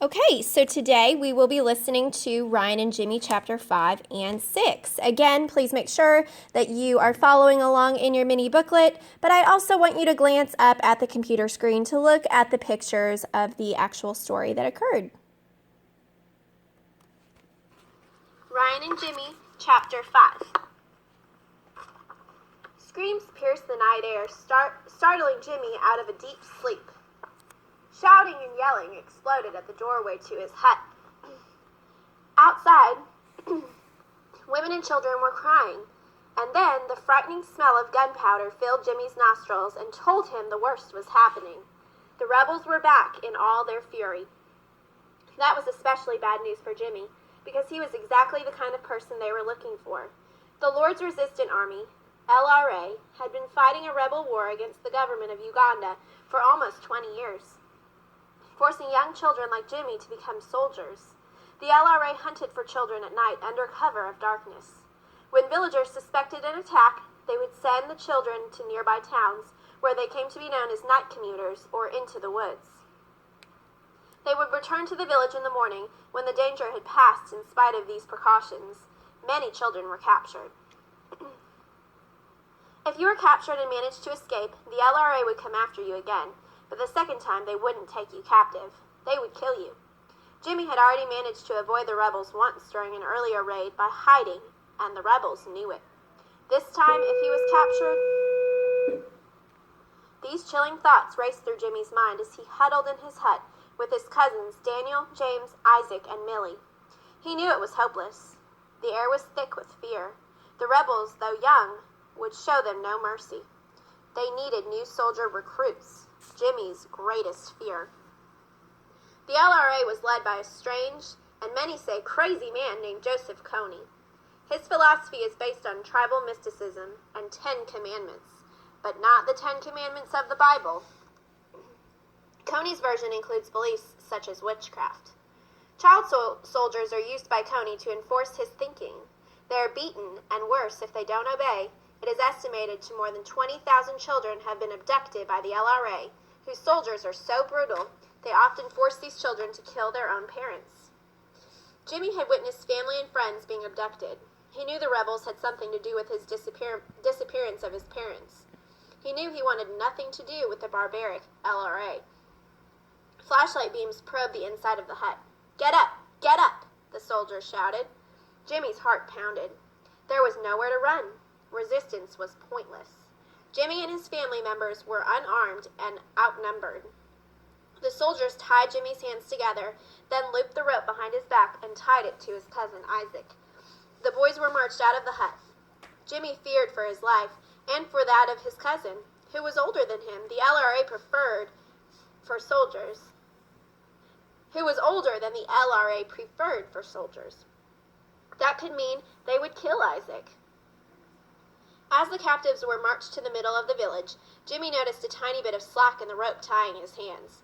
Okay, so today we will be listening to Ryan and Jimmy chapter 5 and 6. Again, please make sure that you are following along in your mini booklet, but I also want you to glance up at the computer screen to look at the pictures of the actual story that occurred. Ryan and Jimmy chapter 5. Screams pierced the night air, startling Jimmy out of a deep sleep. Shouting and yelling exploded at the doorway to his hut. Outside, women and children were crying, and then the frightening smell of gunpowder filled Jimmy's nostrils and told him the worst was happening. The rebels were back in all their fury. That was especially bad news for Jimmy, because he was exactly the kind of person they were looking for. The Lord's Resistance Army, LRA, had been fighting a rebel war against the government of Uganda for almost 20 years. Forcing young children like Jimmy to become soldiers. The LRA hunted for children at night under cover of darkness. When villagers suspected an attack, they would send the children to nearby towns, where they came to be known as night commuters or into the woods. They would return to the village in the morning when the danger had passed in spite of these precautions. Many children were captured. If you were captured and managed to escape, the LRA would come after you again. But the second time, they wouldn't take you captive. They would kill you. Jimmy had already managed to avoid the rebels once during an earlier raid by hiding, and the rebels knew it. This time, if he was captured... These chilling thoughts raced through Jimmy's mind as he huddled in his hut with his cousins Daniel, James, Isaac, and Millie. He knew it was hopeless. The air was thick with fear. The rebels, though young, would show them no mercy. They needed new soldier recruits. Jimmy's greatest fear. The LRA was led by a strange, and many say crazy man named Joseph Kony. His philosophy is based on tribal mysticism and 10 commandments, but not the 10 commandments of the Bible. Kony's version includes beliefs such as witchcraft. Child soldiers are used by Kony to enforce his thinking. They are beaten, and worse if they don't obey. It is estimated to more than 20,000 children have been abducted by the LRA, whose soldiers are so brutal, they often force these children to kill their own parents. Jimmy had witnessed family and friends being abducted. He knew the rebels had something to do with his disappearance of his parents. He knew he wanted nothing to do with the barbaric LRA. Flashlight beams probed the inside of the hut. "Get up! Get up!" the soldiers shouted. Jimmy's heart pounded. There was nowhere to run. Resistance was pointless. Jimmy and his family members were unarmed and outnumbered. The soldiers tied Jimmy's hands together, then looped the rope behind his back and tied it to his cousin Isaac. The boys were marched out of the hut. Jimmy feared for his life and for that of his cousin, who was older than him. The LRA preferred for soldiers. That could mean they would kill Isaac. As the captives were marched to the middle of the village, Jimmy noticed a tiny bit of slack in the rope tying his hands.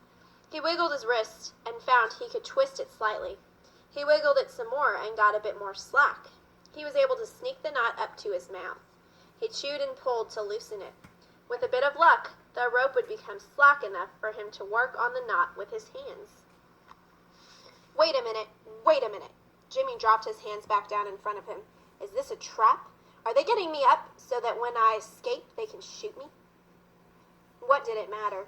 He wiggled his wrist and found he could twist it slightly. He wiggled it some more and got a bit more slack. He was able to sneak the knot up to his mouth. He chewed and pulled to loosen it. With a bit of luck, the rope would become slack enough for him to work on the knot with his hands. Wait a minute. Jimmy dropped his hands back down in front of him. Is this a trap? Are they getting me up so that when I escape, they can shoot me? What did it matter?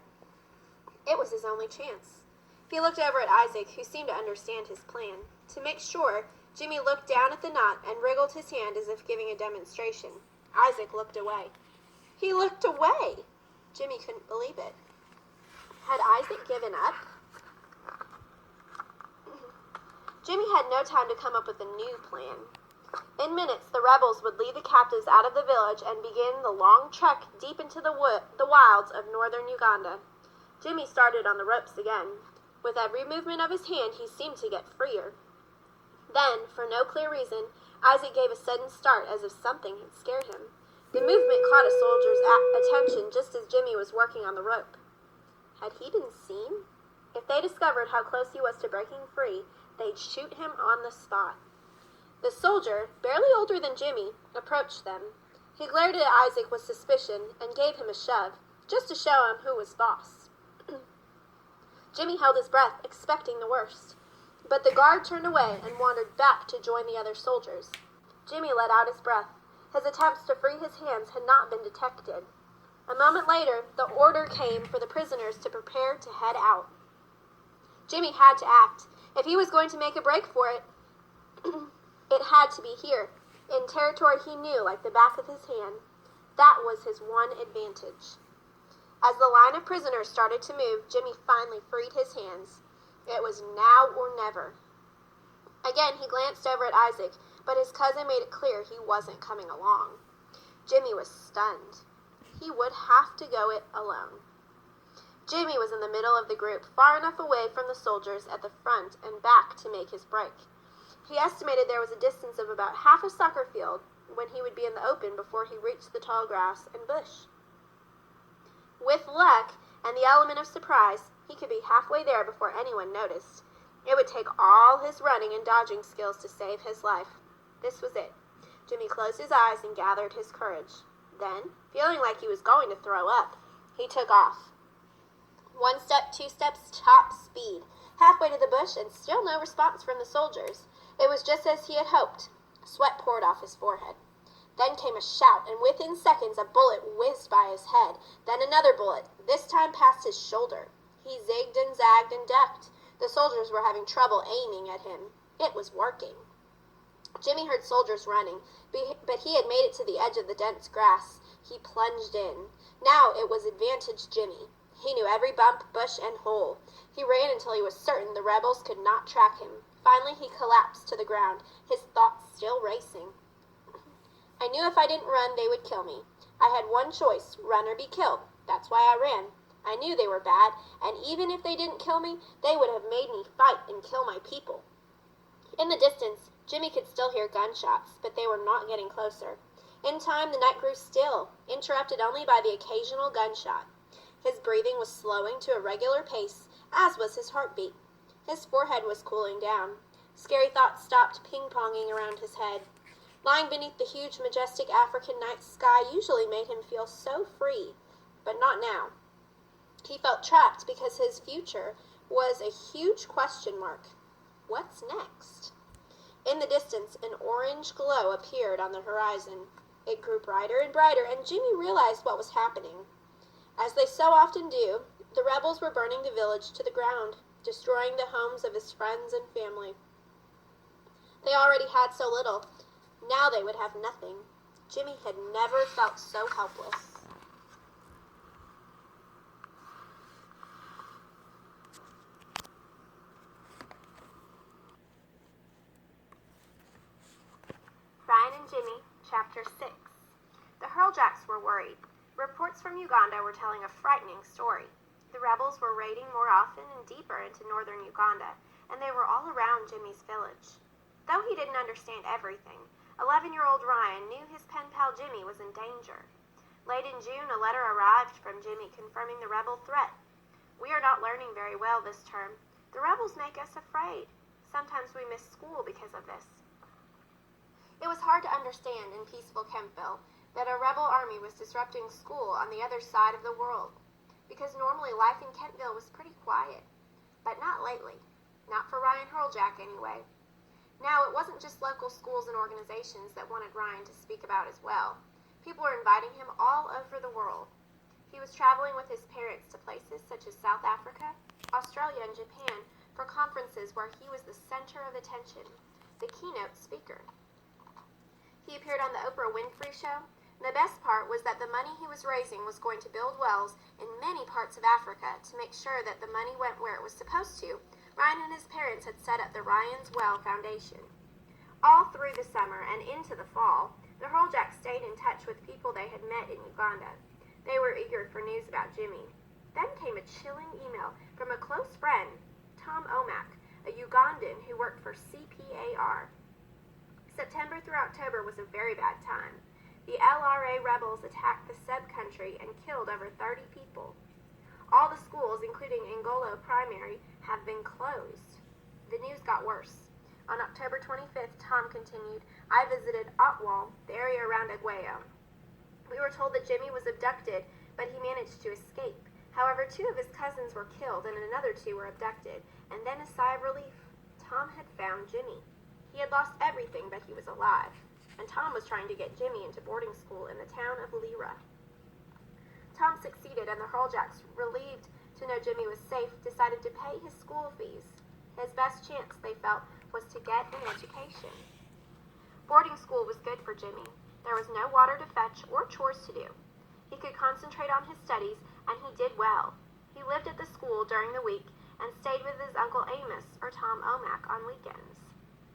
It was his only chance. He looked over at Isaac, who seemed to understand his plan. To make sure, Jimmy looked down at the knot and wriggled his hand as if giving a demonstration. Isaac looked away. He looked away! Jimmy couldn't believe it. Had Isaac given up? Jimmy had no time to come up with a new plan. In minutes, the rebels would lead the captives out of the village and begin the long trek deep into the wilds of northern Uganda. Jimmy started on the ropes again. With every movement of his hand, he seemed to get freer. Then, for no clear reason, Isaac gave a sudden start as if something had scared him. The movement caught a soldier's attention just as Jimmy was working on the rope. Had he been seen? If they discovered how close he was to breaking free, they'd shoot him on the spot. The soldier, barely older than Jimmy, approached them. He glared at Isaac with suspicion and gave him a shove, just to show him who was boss. Jimmy held his breath, expecting the worst. But the guard turned away and wandered back to join the other soldiers. Jimmy let out his breath. His attempts to free his hands had not been detected. A moment later, the order came for the prisoners to prepare to head out. Jimmy had to act. If he was going to make a break for it, it had to be here, in territory he knew like the back of his hand. That was his one advantage. As the line of prisoners started to move, Jimmy finally freed his hands. It was now or never. Again, he glanced over at Isaac, but his cousin made it clear he wasn't coming along. Jimmy was stunned. He would have to go it alone. Jimmy was in the middle of the group, far enough away from the soldiers at the front and back to make his break. He estimated there was a distance of about half a soccer field when he would be in the open before he reached the tall grass and bush. With luck and the element of surprise, he could be halfway there before anyone noticed. It would take all his running and dodging skills to save his life. This was it. Jimmy closed his eyes and gathered his courage. Then, feeling like he was going to throw up, he took off. 1 step, 2 steps, top speed. Halfway to the bush and still no response from the soldiers. It was just as he had hoped. Sweat poured off his forehead. Then came a shout, and within seconds a bullet whizzed by his head. Then another bullet, this time past his shoulder. He zigged and zagged and ducked. The soldiers were having trouble aiming at him. It was working. Jimmy heard soldiers running, but he had made it to the edge of the dense grass. He plunged in. Now it was advantage Jimmy. He knew every bump, bush, and hole. He ran until he was certain the rebels could not track him. Finally he collapsed to the ground, his thoughts still racing. I knew if I didn't run, they would kill me. I had one choice, run or be killed. That's why I ran. I knew they were bad, and even if they didn't kill me, they would have made me fight and kill my people. In the distance, Jimmy could still hear gunshots, but they were not getting closer. In time, the night grew still, interrupted only by the occasional gunshot. His breathing was slowing to a regular pace, as was his heartbeat. His forehead was cooling down. Scary thoughts stopped ping-ponging around his head. Lying beneath the huge, majestic African night sky usually made him feel so free, but not now. He felt trapped because his future was a huge question mark. What's next? In the distance, an orange glow appeared on the horizon. It grew brighter and brighter, and Jimmy realized what was happening. As they so often do, the rebels were burning the village to the ground, destroying the homes of his friends and family. They already had so little. Now they would have nothing. Jimmy had never felt so helpless. Ryan and Jimmy, Chapter 6. The Hurljacks were worried. Reports from Uganda were telling a frightening story. The rebels were raiding more often and deeper into northern Uganda, and they were all around Jimmy's village. Though he didn't understand everything, 11-year-old Ryan knew his pen pal Jimmy was in danger. Late in June, a letter arrived from Jimmy confirming the rebel threat. We are not learning very well this term. The rebels make us afraid. Sometimes we miss school because of this. It was hard to understand in peaceful Kempville that a rebel army was disrupting school on the other side of the world, because normally life in Kentville was pretty quiet. But not lately. Not for Ryan Hurljack, anyway. Now, it wasn't just local schools and organizations that wanted Ryan to speak about as well. People were inviting him all over the world. He was traveling with his parents to places such as South Africa, Australia, and Japan for conferences where he was the center of attention, the keynote speaker. He appeared on the Oprah Winfrey Show. And the best part was that the money he was raising was going to build wells in many parts of Africa to make sure that the money went where it was supposed to. Ryan and his parents had set up the Ryan's Well Foundation. All through the summer and into the fall, the Hurljacks stayed in touch with people they had met in Uganda. They were eager for news about Jimmy. Then came a chilling email from a close friend, Tom Omak, a Ugandan who worked for CPAR. September through October was a very bad time. The LRA rebels attacked the sub-country and killed over 30 people. All the schools, including Ngolo Primary, have been closed. The news got worse. On October 25th, Tom continued, I visited Otwal, the area around Aguayo. We were told that Jimmy was abducted, but he managed to escape. However, 2 of his cousins were killed and another 2 were abducted, and then a sigh of relief. Tom had found Jimmy. He had lost everything, but he was alive, and Tom was trying to get Jimmy into boarding school in the town of Lyra. Tom succeeded, and the Hurljacks, relieved to know Jimmy was safe, decided to pay his school fees. His best chance, they felt, was to get an education. Boarding school was good for Jimmy. There was no water to fetch or chores to do. He could concentrate on his studies, and he did well. He lived at the school during the week and stayed with his Uncle Amos, or Tom Omak, on weekends.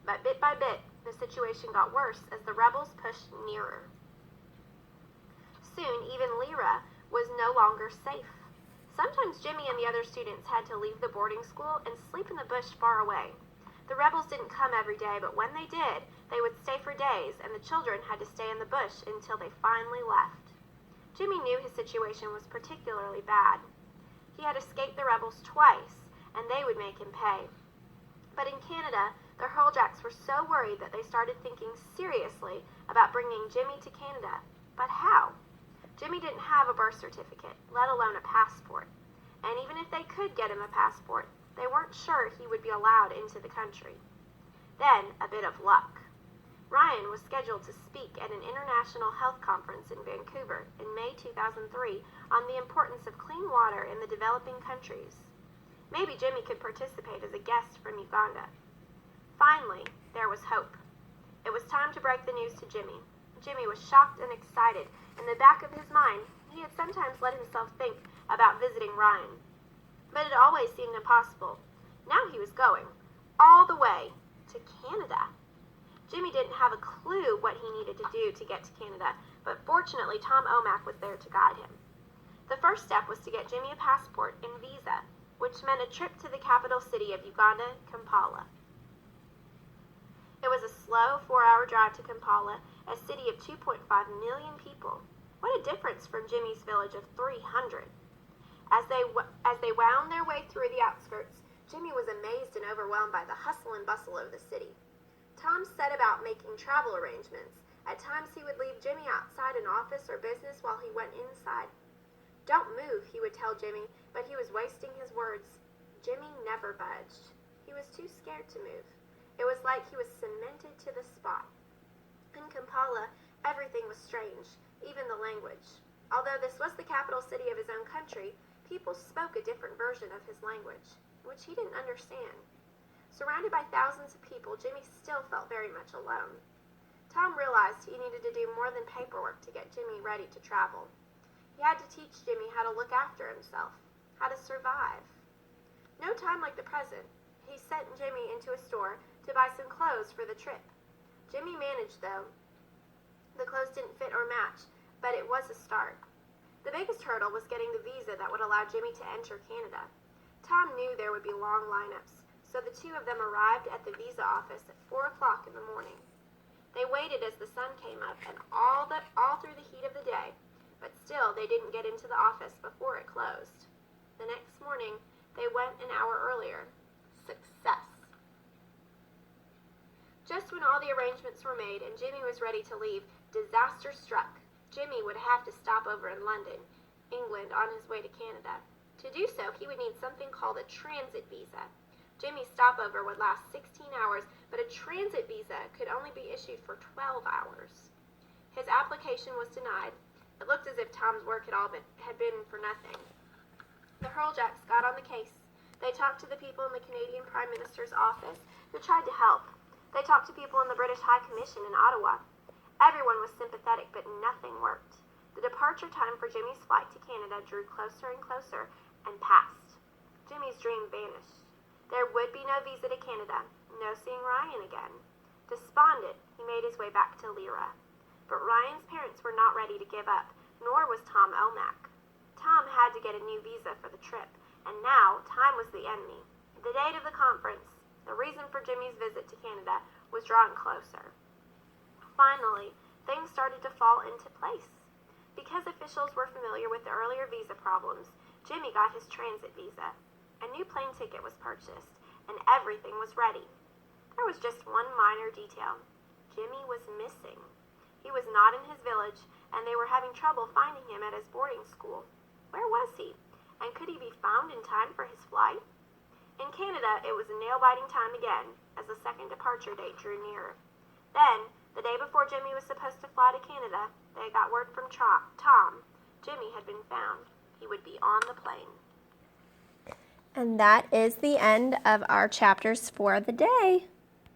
But bit by bit, the situation got worse as the rebels pushed nearer. Soon, even Lyra was no longer safe. Sometimes Jimmy and the other students had to leave the boarding school and sleep in the bush far away. The rebels didn't come every day, but when they did, they would stay for days, and the children had to stay in the bush until they finally left. Jimmy knew his situation was particularly bad. He had escaped the rebels twice, and they would make him pay. But in Canada, the Hurljacks were so worried that they started thinking seriously about bringing Jimmy to Canada. But how? Jimmy didn't have a birth certificate, let alone a passport. And even if they could get him a passport, they weren't sure he would be allowed into the country. Then, a bit of luck. Ryan was scheduled to speak at an international health conference in Vancouver in May 2003 on the importance of clean water in the developing countries. Maybe Jimmy could participate as a guest from Uganda. Finally, there was hope. It was time to break the news to Jimmy. Jimmy was shocked and excited. In the back of his mind, he had sometimes let himself think about visiting Ryan. But it always seemed impossible. Now he was going, all the way, to Canada. Jimmy didn't have a clue what he needed to do to get to Canada, but fortunately Tom Omak was there to guide him. The first step was to get Jimmy a passport and visa, which meant a trip to the capital city of Uganda, Kampala. It was a slow 4-hour drive to Kampala, a city of 2.5 million people. What a difference from Jimmy's village of 300. As they wound their way through the outskirts, Jimmy was amazed and overwhelmed by the hustle and bustle of the city. Tom set about making travel arrangements. At times he would leave Jimmy outside an office or business while he went inside. "Don't move," he would tell Jimmy, but he was wasting his words. Jimmy never budged. He was too scared to move. It was like he was cemented to the spot. In Kampala, everything was strange, even the language. Although this was the capital city of his own country, people spoke a different version of his language, which he didn't understand. Surrounded by thousands of people, Jimmy still felt very much alone. Tom realized he needed to do more than paperwork to get Jimmy ready to travel. He had to teach Jimmy how to look after himself, how to survive. No time like the present, he sent Jimmy into a store to buy some clothes for the trip. Jimmy managed, though. The clothes didn't fit or match, but it was a start. The biggest hurdle was getting the visa that would allow Jimmy to enter Canada. Tom knew there would be long lineups, so the two of them arrived at the visa office at 4 o'clock in the morning. They waited as the sun came up and all through the heat of the day, but still they didn't get into the office before it closed. The next morning, they went an hour earlier. Success. Just when all the arrangements were made and Jimmy was ready to leave, disaster struck. Jimmy would have to stop over in London, England, on his way to Canada. To do so, he would need something called a transit visa. Jimmy's stopover would last 16 hours, but a transit visa could only be issued for 12 hours. His application was denied. It looked as if Tom's work had been for nothing. The Hurljacks got on the case. They talked to the people in the Canadian Prime Minister's office who tried to help. They talked to people in the British High Commission in Ottawa. Everyone was sympathetic, but nothing worked. The departure time for Jimmy's flight to Canada drew closer and closer and passed. Jimmy's dream vanished. There would be no visa to Canada, no seeing Ryan again. Despondent, he made his way back to Lyra. But Ryan's parents were not ready to give up, nor was Tom Omak. Tom had to get a new visa for the trip, and now time was the enemy. The date of the conference, the reason for Jimmy's visit to Canada, was drawing closer. Finally, things started to fall into place. Because officials were familiar with the earlier visa problems, Jimmy got his transit visa. A new plane ticket was purchased, and everything was ready. There was just one minor detail. Jimmy was missing. He was not in his village, and they were having trouble finding him at his boarding school. Where was he? And could he be found in time for his flight? In Canada, it was a nail-biting time again, as the second departure date drew nearer. Then, the day before Jimmy was supposed to fly to Canada, they got word from Tom. Jimmy had been found. He would be on the plane. And that is the end of our chapters for the day.